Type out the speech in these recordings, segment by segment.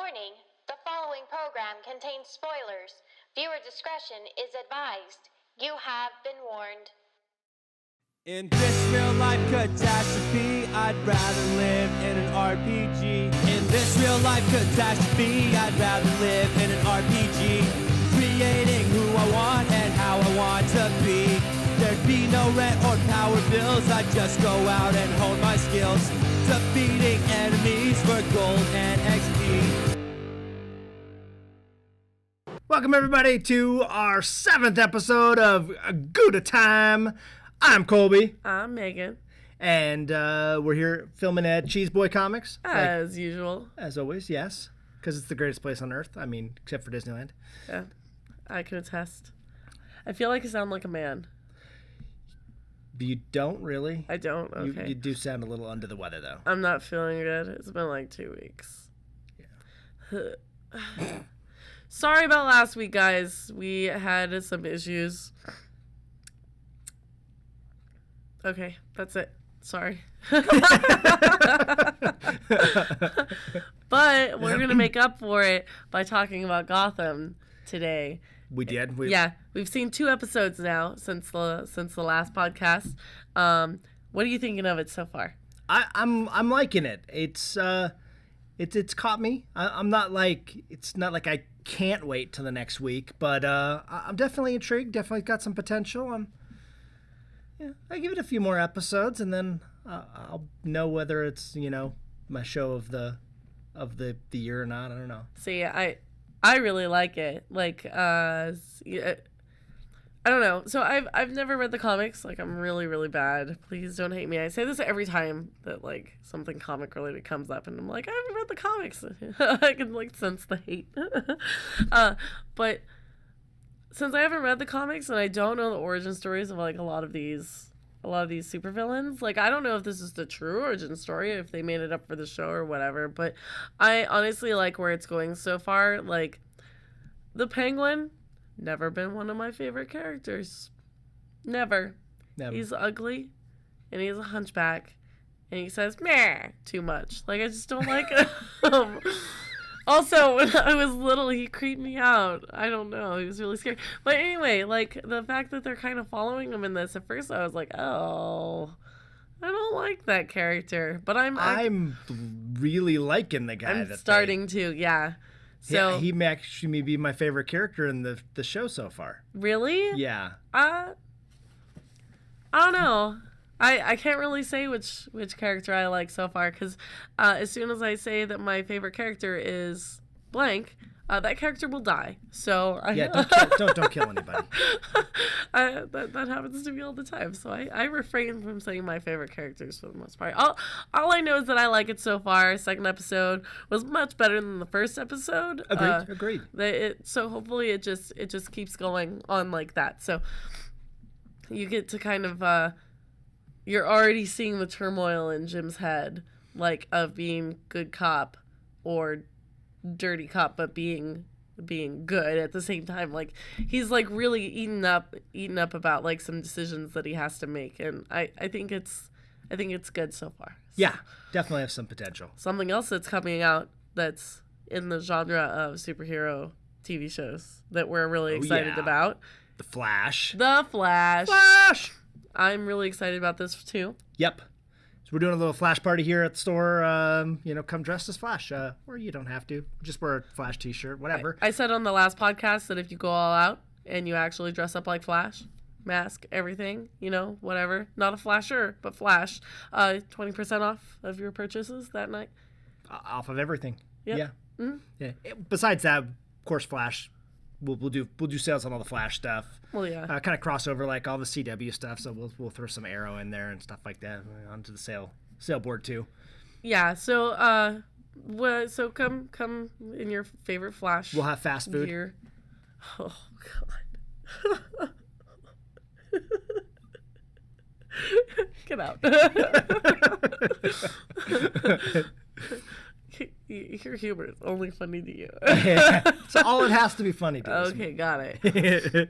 Warning, the following program contains spoilers. Viewer discretion is advised. You have been warned. In this real-life catastrophe, I'd rather live in an RPG. In this real-life catastrophe, I'd rather live in an RPG. Creating who I want and how I want to be. There'd be no rent or power bills, I'd just go out and hone my skills. Defeating enemies for gold and XP. Welcome everybody to our 7th episode of GOUDA Time. I'm Colby. I'm Megan. And we're here filming at Cheese Boy Comics. As usual. As always, yes. Because it's the greatest place on earth. I mean, except for Disneyland. Yeah, I can attest. I feel like I sound like a man. You don't really? I don't, okay. You do sound a little under the weather, though. I'm not feeling good. It's been like 2 weeks. Yeah. Sorry about last week, guys. We had some issues. Okay, that's it. Sorry. But we're going to make up for it by talking about Gotham today. We did. Yeah, we've seen 2 episodes now since the last podcast. What are you thinking of it so far? I'm liking it. It's caught me. I'm not like, it's not like I can't wait till the next week, but I'm definitely intrigued. Definitely got some potential. I give it a few more episodes, and then I'll know whether it's my show of the year or not. I don't know. See, I really like it. Like, I don't know. So I've never read the comics. Like, I'm really, really bad. Please don't hate me. I say this every time that, like, something comic related comes up, and I'm like, I haven't read the comics. I can, like, sense the hate. But since I haven't read the comics and I don't know the origin stories of, like, a lot of these supervillains, like, I don't know if this is the true origin story, if they made it up for the show or whatever, but I honestly like where it's going so far. Like, the Penguin, never been one of my favorite characters. Never. He's ugly, and he's a hunchback, and he says meh too much. Like, I just don't like him. Also, when I was little, he creeped me out. I don't know. He was really scary. But anyway, like, the fact that they're kind of following him in this, at first I was like, oh, I don't like that character. But I'm really liking the guy. I'm starting to, yeah. So he may actually be my favorite character in the show so far. Really? Yeah. I don't know. I can't really say which character I like so far, because as soon as I say that my favorite character is blank, that character will die. So don't kill anybody. That happens to me all the time. So I refrain from saying my favorite characters for the most part. All I know is that I like it so far. Second episode was much better than the first episode. Agreed. So hopefully it just keeps going on like that. So you get to kind of you're already seeing the turmoil in Jim's head, like, of being good cop or dirty cop, but being good at the same time. Like, he's, like, really eaten up about, like, some decisions that he has to make, and I think it's good so far. Yeah, definitely have some potential. Something else that's coming out that's in the genre of superhero TV shows that we're really excited about. The Flash. Flash! I'm really excited about this, too. Yep. So we're doing a little Flash party here at the store. Come dressed as Flash. Or you don't have to. Just wear a Flash t-shirt, whatever. I said on the last podcast that if you go all out and you actually dress up like Flash, mask, everything, whatever. Not a Flasher, but Flash. 20% off of your purchases that night. Off of everything. Yep. Yeah. Mm-hmm. Yeah. Besides that, of course, Flash. We'll do sales on all the Flash stuff. Well, yeah. Kind of crossover like all the CW stuff. So we'll throw some Arrow in there and stuff like that onto the sale board too. Yeah. So so come in your favorite Flash. We'll have fast food. Gear. Oh God. Get out. Your humor is only funny to you. So all it has to be funny to us. Okay, got it.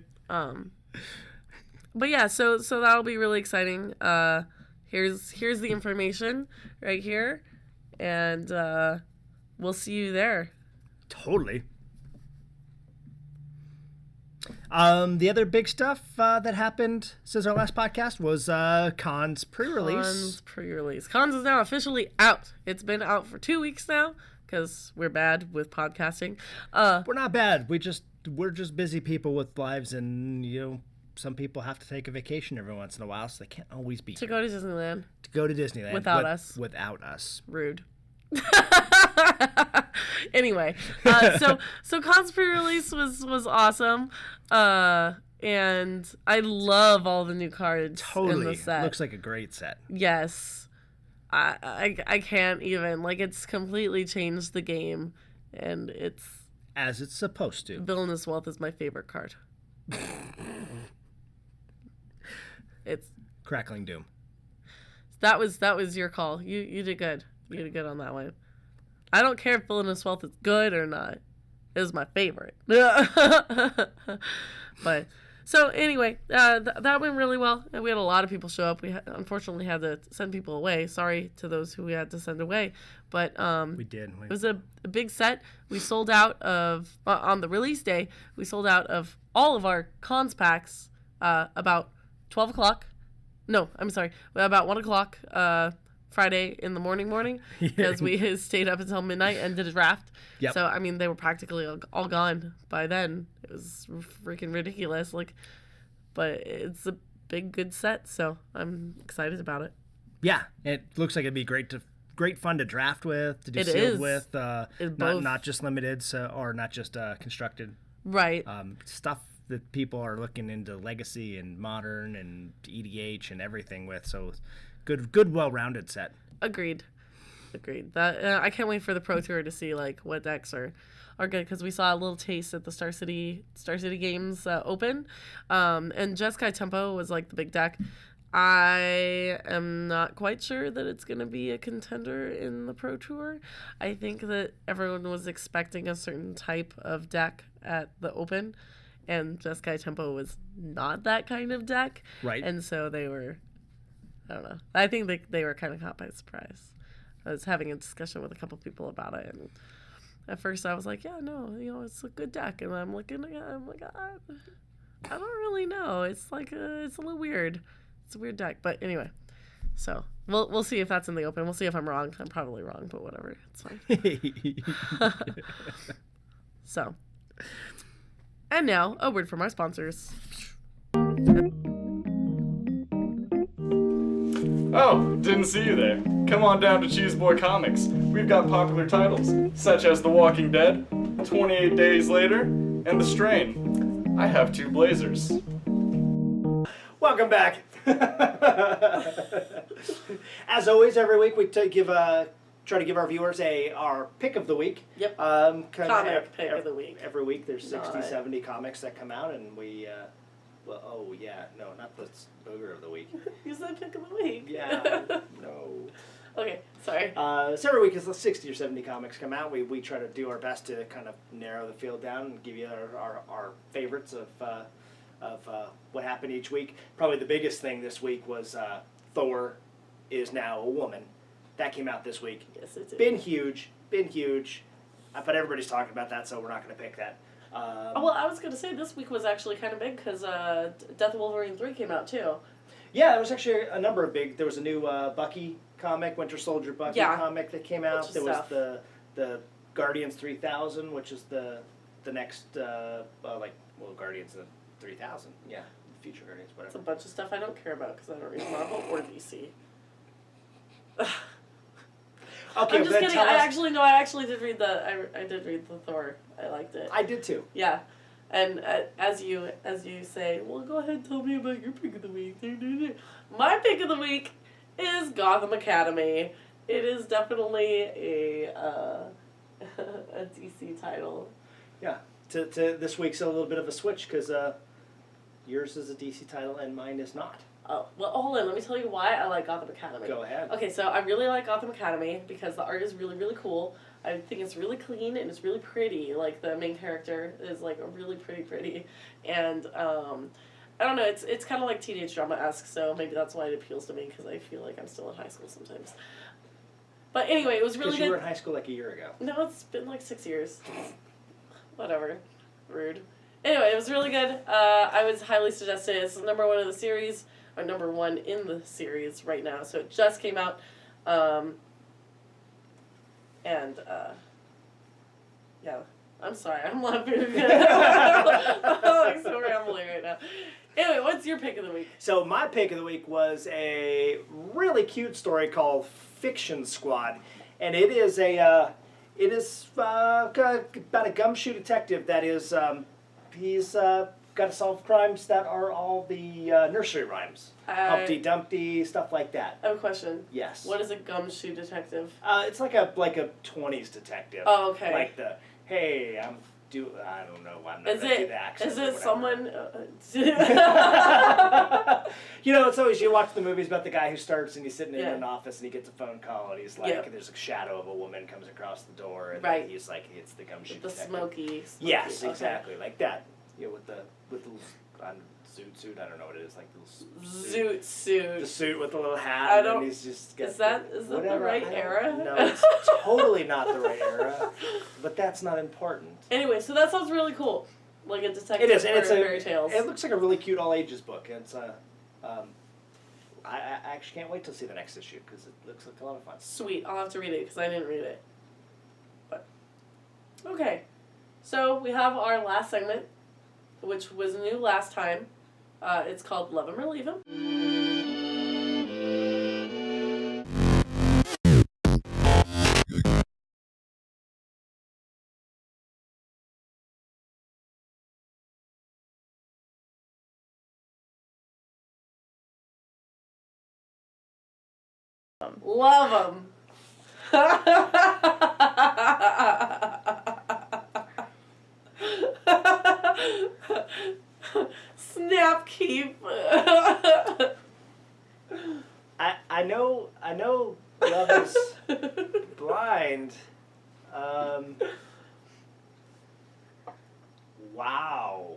But yeah, so that'll be really exciting. Here's the information right here, and we'll see you there. Totally. The other big stuff that happened since our last podcast was Cons pre-release. Cons is now officially out. It's been out for 2 weeks now because we're bad with podcasting. We're not bad. We're just busy people with lives, and some people have to take a vacation every once in a while, so they can't always be to go to Disneyland. To go to Disneyland without us. Without us. Rude. Anyway, so Cons pre-release was awesome, and I love all the new cards in the set. Looks like a great set. Yes, I can't even, like, it's completely changed the game, and it's as it's supposed to. Villainous Wealth is my favorite card. It's Crackling Doom. That was your call. You did good. You did good on that one. I don't care if Villainous Wealth is good or not. It was my favorite. But so anyway, that went really well, and we had a lot of people show up. We unfortunately had to send people away. Sorry to those who we had to send away, but we did. It was a big set. We sold out of on the release day. We sold out of all of our cons packs about 12 o'clock. No, I'm sorry, about 1 o'clock. Friday in the morning because we stayed up until midnight and did a draft. Yep. So, I mean, they were practically all gone by then. It was freaking ridiculous. But it's a big, good set, so I'm excited about it. Yeah, it looks like it'd be great fun to draft with, to do it sealed is. With, not just limited, or not just constructed. Right. Stuff that people are looking into legacy and modern and EDH and everything with, so good, well-rounded set. Agreed. That I can't wait for the Pro Tour to see what decks are good, because we saw a little taste at the Star City Games Open, and Jeskai Tempo was the big deck. I am not quite sure that it's gonna be a contender in the Pro Tour. I think that everyone was expecting a certain type of deck at the Open, and Jeskai Tempo was not that kind of deck. Right. And so they were, I don't know. I think they were kind of caught by surprise. I was having a discussion with a couple people about it, and at first I was like, yeah, no, it's a good deck. And I'm looking at it, I'm like, I don't really know. It's it's a little weird. It's a weird deck. But anyway, so we'll see if that's in the Open. We'll see if I'm wrong. I'm probably wrong, but whatever. It's fine. So, and now a word from our sponsors. Oh, didn't see you there. Come on down to Cheeseboy Comics. We've got popular titles, such as The Walking Dead, 28 Days Later, and The Strain. I have 2 blazers. Welcome back. As always, every week we try to give our viewers our pick of the week. Yep. Comic pick of the week. Every week there's 60, 70 comics that come out, and we... not the booger of the week. You said pick of the week. Yeah, no. Okay, sorry. So every week, 60 or 70 comics come out. We try to do our best to kind of narrow the field down and give you our favorites of what happened each week. Probably the biggest thing this week was Thor is now a woman. That came out this week. Yes, it did. Been huge. But everybody's talking about that, so we're not going to pick that. Well, I was going to say this week was actually kind of big because Death of Wolverine 3 came out too. Yeah, there was actually a number of big... There was a new Bucky comic, Winter Soldier Bucky comic that came out. There was the Guardians 3000, which is the next, Guardians 3000. Yeah, future Guardians, whatever. It's a bunch of stuff I don't care about because I don't read Marvel or DC. Okay, I'm just kidding. I actually did read I did read the Thor. I liked it. I did too. Yeah, and as you say, well, go ahead and tell me about your pick of the week. My pick of the week is Gotham Academy. It is definitely a DC title. Yeah. To this week's a little bit of a switch because yours is a DC title and mine is not. Oh, well, hold on. Let me tell you why I like Gotham Academy. Go ahead. Okay, so I really like Gotham Academy because the art is really, really cool. I think it's really clean and it's really pretty. The main character is, really pretty. And, I don't know, it's kind of like teenage drama-esque, so maybe that's why it appeals to me because I feel like I'm still in high school sometimes. But anyway, it was really Because good. you were in high school like a year ago. No, it's been like 6 years. Whatever. Rude. Anyway, it was really good. I would highly suggest it. It's number 1 of the series, or number 1 in the series right now. So it just came out. Yeah. I'm sorry. I'm laughing again. I'm like so rambling right now. Anyway, what's your pick of the week? So my pick of the week was a really cute story called Fiction Squad, and it is about a gumshoe detective that is he's got to solve crimes that are all the nursery rhymes, Humpty Dumpty, stuff like that. I have a question. Yes. What is a gumshoe detective? It's like a 20s detective. Oh, okay. Like hey, I don't know. I'm not gonna do the accent. Is it someone? It's always, you watch the movies about the guy who starts and he's sitting in an office and he gets a phone call and he's like, there's a shadow of a woman comes across the door and then he's like, it's the gumshoe the detective. smoky. Yes, okay. exactly, like that. With the suit. I don't know what it is, like the suit. The suit with the little hat. And he's just is that the right era? No, it's totally not the right era. But that's not important. Anyway, so that sounds really cool. Like a detective. It is, and it's fairy tales. It looks like a really cute all ages book. It's I actually can't wait to see the next issue because it looks like a lot of fun. Sweet, I'll have to read it because I didn't read it. But okay, so we have our last segment, which was new last time. It's called Love 'Em or Leave 'Em. Love 'em. Snap keep. I know Love is blind. Wow.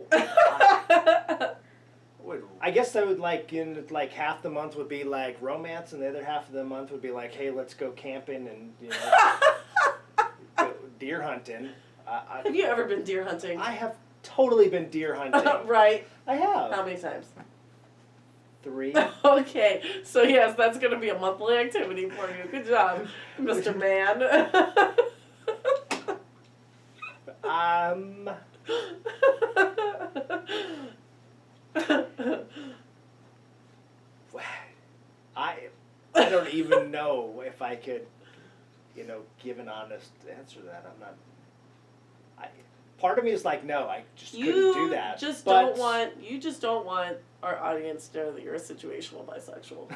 I guess I would half the month would be like romance, and the other half of the month would be like, hey, let's go camping and go deer hunting. Have you ever been deer hunting? I have totally been deer hunting. Right. I have. How many times? 3. Okay, so yes, that's going to be a monthly activity for you. Good job, Mr. Man. I don't even know if I could, give an honest answer to that. I'm not. Part of me is like, no, I just couldn't do that. You just don't want our audience to know that you're a situational bisexual.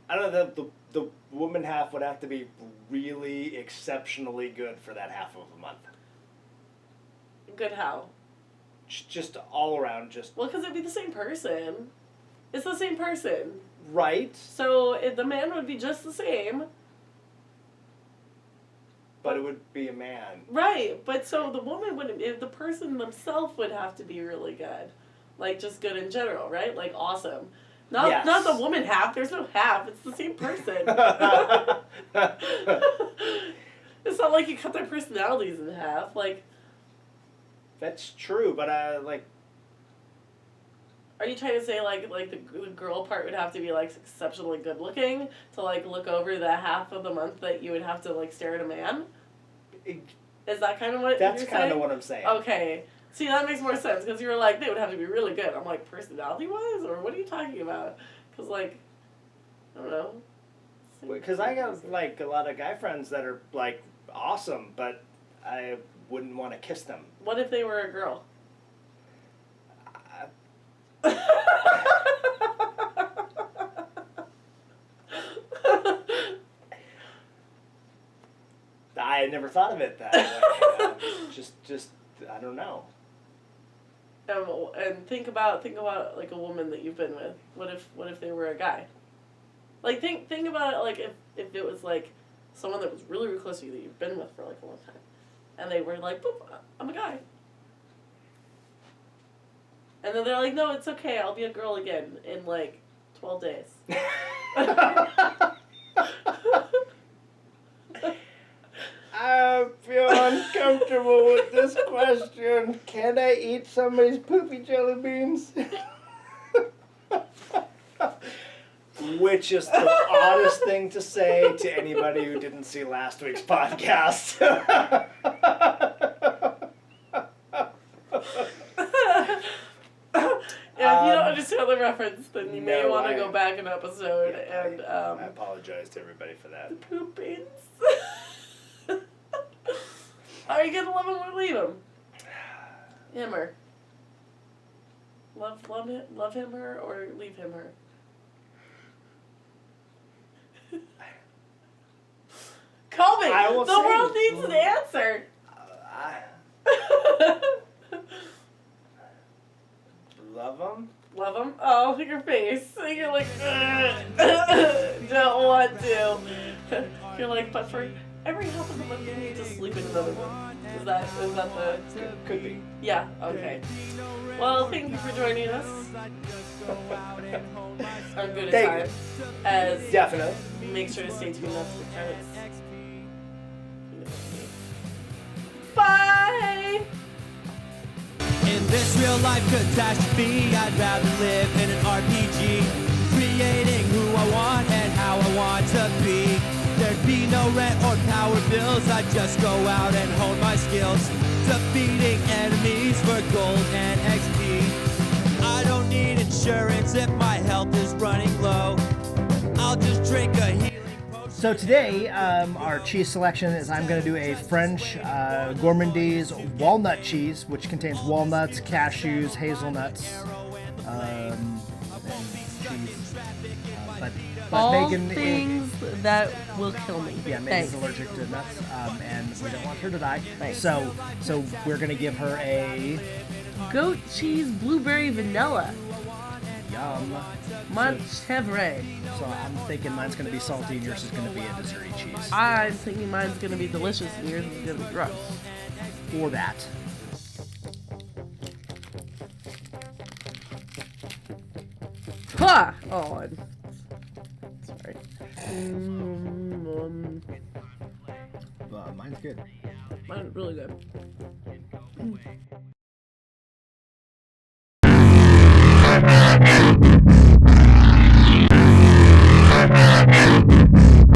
I don't know, the woman half would have to be really exceptionally good for that half of a month. Good how? Just all around, Well, because it'd be the same person. It's the same person. Right. So the man would be just the same. But it would be a man. Right, but so the woman the person themselves would have to be really good. Like, just good in general, right? Like, awesome. Not the woman half. There's no half. It's the same person. It's not like you cut their personalities in half. Like, that's true, but Are you trying to say like the girl part would have to be like exceptionally good looking to like look over the half of the month that you would have to like stare at a man? Is that kind of what that's you're kind saying? of what I'm saying. Okay. See, that makes more sense because you were like, they would have to be really good. I'm like, personality-wise? Or what are you talking about? Because, like, I don't know. Because I got, like, a lot of guy friends that are, like, awesome, but I wouldn't want to kiss them. What if they were a girl? I never thought of it that way. Just I don't know. And think about like a woman that you've been with. What if they were a guy? Like think about it like if it was like someone that was really, really close to you that you've been with for like a long time, and they were like, boop, I'm a guy. And then they're like, no, it's okay. I'll be a girl again in like 12 days. I feel uncomfortable with this question. Can I eat somebody's poopy jelly beans? Which is the oddest thing to say to anybody who didn't see last week's podcast. Yeah, if you don't understand the reference, then you may No, want to go back an episode and I apologize to everybody for that. poop beans. Are you gonna love him or leave him? Him or love him her or leave him her? Colby, the world needs an answer. Love them? Love him? Oh, your face. You're like, don't want to. You're like, but for every half of the month you need to sleep in another one. Is that the... Could be. Yeah, okay. Well, thank you for joining us on GOUDA Times. As Definitely. make sure to stay tuned after the credits. Bye! In this real life catastrophe, I'd rather live in an RPG, creating who I want and how I want to be. There'd be no rent or power bills, I'd just go out and hone my skills, defeating enemies for gold and XP. I don't need insurance if my health is running low. I'll just drink a healing potion. So today, our cheese selection is I'm going to do a French gourmandise walnut cheese, which contains walnuts, cashews, hazelnuts, and cheese. But All Megan things that will kill me. Yeah, Megan's allergic to nuts, and we don't want her to die. Thanks. So we're gonna give her a Goat cheese, blueberry, vanilla. yum. Montchevre. So I'm thinking mine's gonna be salty, and yours is gonna be a desserty cheese. I'm thinking mine's gonna be delicious and yours is gonna be gross. For that. Ha! Oh, I'm sorry. Mine's good. Mine's really good.